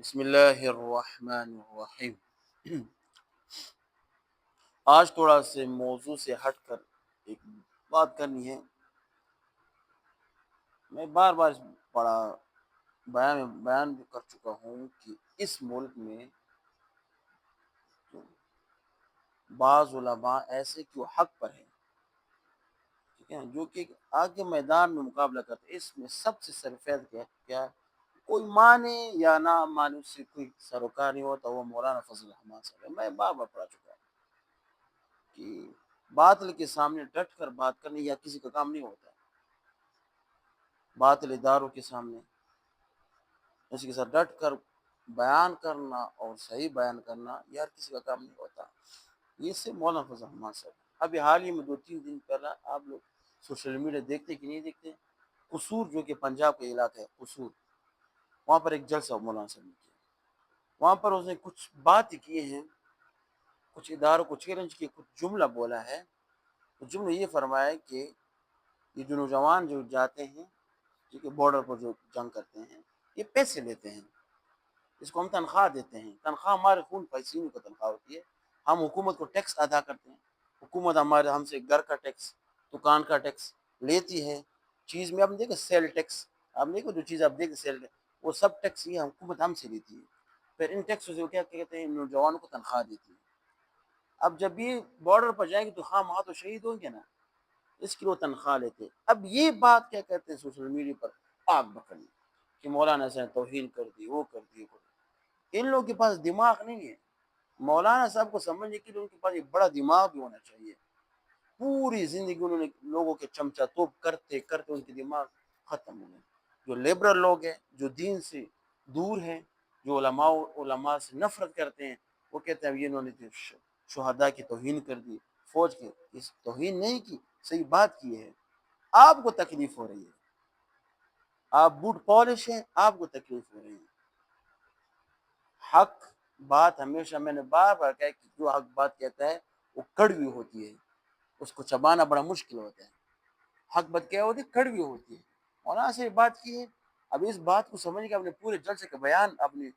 بسم اللہ الرحمن الرحیم۔ آج تھوڑا سے موضوع سے ہٹ کر ایک بات کرنی ہے۔ میں بار بار بڑا بیان بھی کر چکا ہوں کہ اس ملک میں بعض علماء ایسے جو حق پر ہیں، ٹھیک ہے، جو کہ آگے میدان میں مقابلہ کرتے ہیں۔ اس میں سب سے سرفیز کیا کوئی مانے یا نہ مانے، اس سے کوئی سروکار نہیں ہوتا، وہ مولانا فضل الرحمان صاحب ہے۔ میں بار بار پڑھا چکا ہوں کہ باطل کے سامنے ڈٹ کر بات کرنے یا کسی کا کام نہیں ہوتا۔ باطل اداروں کے سامنے اس کے ساتھ ڈٹ کر بیان کرنا اور صحیح بیان کرنا یار کسی کا کام نہیں ہوتا۔ یہ سے مولانا فضل الرحمان صاحب ابھی حال ہی میں 2-3 دن پہلا آپ لوگ سوشل میڈیا دیکھتے کہ نہیں دیکھتے، قصور جو کہ پنجاب کا علاقہ ہے قصور، وہاں پر ایک جلسہ مولانا صاحب نے کیا۔ وہاں پر اس نے کچھ باتیں کیے ہیں، کچھ اداروں کو چیلنج کیے، کچھ جملہ بولا ہے۔ تو جملہ یہ فرمایا ہے کہ یہ جو نوجوان جو جاتے ہیں، ٹھیک ہے، بارڈر پر جو جنگ کرتے ہیں، یہ پیسے لیتے ہیں، اس کو ہم تنخواہ دیتے ہیں۔ تنخواہ ہمارے خون پسینے کی تنخواہ ہوتی ہے۔ ہم حکومت کو ٹیکس ادا کرتے ہیں، حکومت ہم سے گھر کا ٹیکس، دکان کا ٹیکس لیتی ہے۔ چیز میں آپ نے دیکھا سیل ٹیکس، آپ نے دیکھا جو چیز آپ دیکھیں سیل ٹیکس، وہ سب ٹیکس یہ حکومت ہم سے لیتی ہے۔ پھر ان ٹیکس سے وہ کیا کہتے ہیں، نوجوانوں کو تنخواہ دیتی ہے۔ اب جب یہ بارڈر پر جائیں گے تو خواہ مخواہ تو شہید ہوں گے نا، اس کی وہ تنخواہ لیتے۔ اب یہ بات کیا کہتے ہیں سوشل میڈیا پر آگ بکھڑی کہ مولانا سے توہین کر دی، وہ کر دی، ان لوگوں کے پاس دماغ نہیں ہے۔ مولانا صاحب کو سمجھنے کے لیے ان کے پاس ایک بڑا دماغ بھی ہونا چاہیے۔ پوری زندگی انہوں نے لوگوں کے چمچہ توپ کرتے کرتے ان کے دماغ ختم ہو گئے۔ جو لیبرل لوگ ہیں، جو دین سے دور ہیں، جو علماء سے نفرت کرتے ہیں، وہ کہتے ہیں یہ انہوں نے شہداء کی توہین کر دی، فوج کی اس توہین نہیں کی، صحیح بات کی ہے۔ آپ کو تکلیف ہو رہی ہے، آپ بوٹ پالش ہیں، آپ کو تکلیف ہو رہی ہے۔ حق بات ہمیشہ میں نے بار بار کہا کہ جو حق بات کہتا ہے وہ کڑوی ہوتی ہے، اس کو چبانا بڑا مشکل ہوتا ہے۔ حق بات کیا ہوتی ہے، کڑوی ہوتی ہے۔ مولانا سے بات کی ہے۔ اب اس بات کو سمجھ کے اپنے پورے جلسے کا بیان اپنے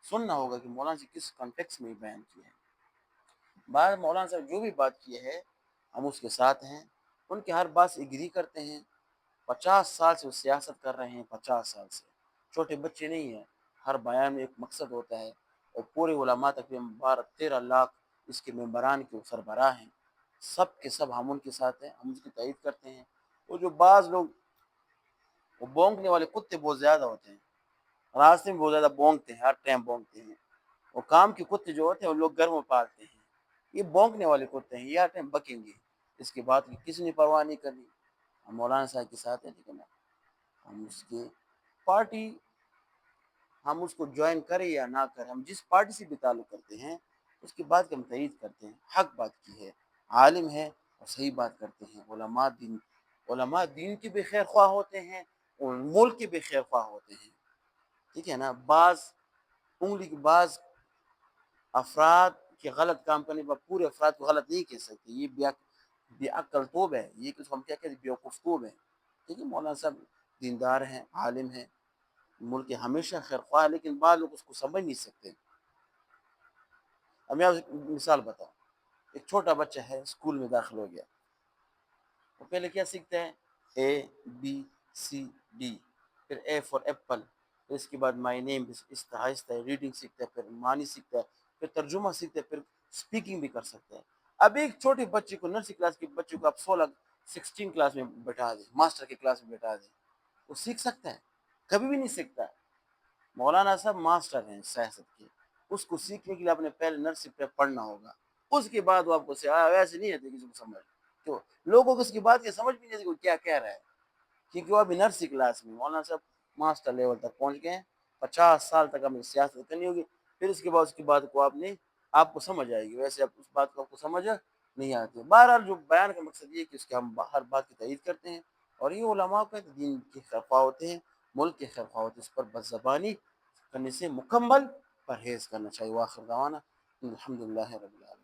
سننا ہوگا کہ مولانا سے کس کانٹیکس میں بیان کیا ہے۔ بعد مولانا صاحب جو بھی بات کی ہے ہم اس کے ساتھ ہیں، ان کے ہر بات سے اگری کرتے ہیں۔ 50 سال سے وہ سیاست کر رہے ہیں، 50 سال سے چھوٹے بچے نہیں ہیں۔ ہر بیان میں ایک مقصد ہوتا ہے، اور پورے علماء تقریباً 12-13 لاکھ اس کے ممبران کے سربراہ ہیں، سب کے سب ہم ان کے ساتھ ہیں، ہم اس کی تائید کرتے ہیں۔ وہ جو بعض لوگ وہ بونکنے والے کتے بہت زیادہ ہوتے ہیں، راستے میں بہت زیادہ بونکتے ہیں، ہر ٹائم بونکتے ہیں۔ وہ کام کے کتے جو ہوتے ہیں وہ لوگ گھر میں پالتے ہیں، یہ بونکنے والے کتے ہیں، یہ ہر ٹائم بکیں گے، اس کی بات کی کسی نے پرواہ نہیں کرنی۔ ہم مولانا صاحب کے ساتھ ہیں، ٹھیک ہے نا، ہم اس کے پارٹی ہم اس کو جوائن کریں یا نہ کریں، ہم جس پارٹی سے بھی تعلق کرتے ہیں اس کی بات کی ہم تائید کرتے ہیں۔ حق بات کی ہے، عالم ہے اور صحیح بات کرتے ہیں۔ علماء دین کے بھی خیر خواہ ہوتے ہیں اور ملک کے بھی خیر خواہ ہوتے ہیں، ٹھیک ہے نا۔ بعض افراد کے غلط کام کرنے پر پورے افراد کو غلط نہیں کہہ سکتے، یہ بے عقل توب ہے، یہ کس کو ہم کیا کہتے ہیں، بیوقوف توب ہے، ٹھیک ہے۔ مولانا صاحب دیندار ہیں، عالم ہیں، ملک کے ہمیشہ خیر خواہ، لیکن بعض لوگ اس کو سمجھ نہیں سکتے۔ اب میں آپ کو مثال بتاؤں، ایک چھوٹا بچہ ہے، اسکول میں داخل ہو گیا، وہ پہلے کیا سیکھتا ہے، ABCD، پھر A فار ایپل، پھر اس کے بعد مائی نیم، آہستہ ریڈنگ سیکھتا ہے، پھر معنی سیکھتا ہے، پھر ترجمہ سیکھتا ہے، پھر اسپیکنگ بھی کر سکتا ہے۔ اب ایک چھوٹے بچے کو، نرسری کلاس کے بچے کو آپ 16 کلاس میں بیٹھا دیں، ماسٹر کی کلاس میں بیٹھا دیں، وہ سیکھ سکتا ہے؟ کبھی بھی نہیں سیکھتا۔ مولانا صاحب ماسٹر ہیں سیاست کے، اس کو سیکھنے کے لیے آپ نے پہلے نرسری پہ پڑھنا ہوگا، اس کے بعد وہ آپ کو ویسے نہیں آتے کسی کو سمجھ، تو لوگوں کو اس کی بات کی سمجھ بھی نہیں آتی وہ کیا کہہ رہا ہے، کیونکہ وہ ابھی نرسری کلاس میں۔ مولانا صاحب ماسٹر لیول تک پہنچ گئے ہیں، 50 سال تک ہمیں سیاست کرنی ہوگی، پھر اس کے بعد اس کی بات کو آپ کو سمجھ آئے گی، ویسے آپ اس بات کو آپ کو سمجھ نہیں آتی۔ بہرحال جو بیان کا مقصد یہ ہے کہ اس کے ہم ہر بات کی تائید کرتے ہیں، اور یہ علماء کا دین کے خیرخواہ ہوتے ہیں، ملک کے خیرخواہ ہوتے ہیں، اس پر بد زبانی کرنے سے مکمل پرہیز کرنا چاہیے۔ وآخر دعوانا الحمدللہ رب العالمین۔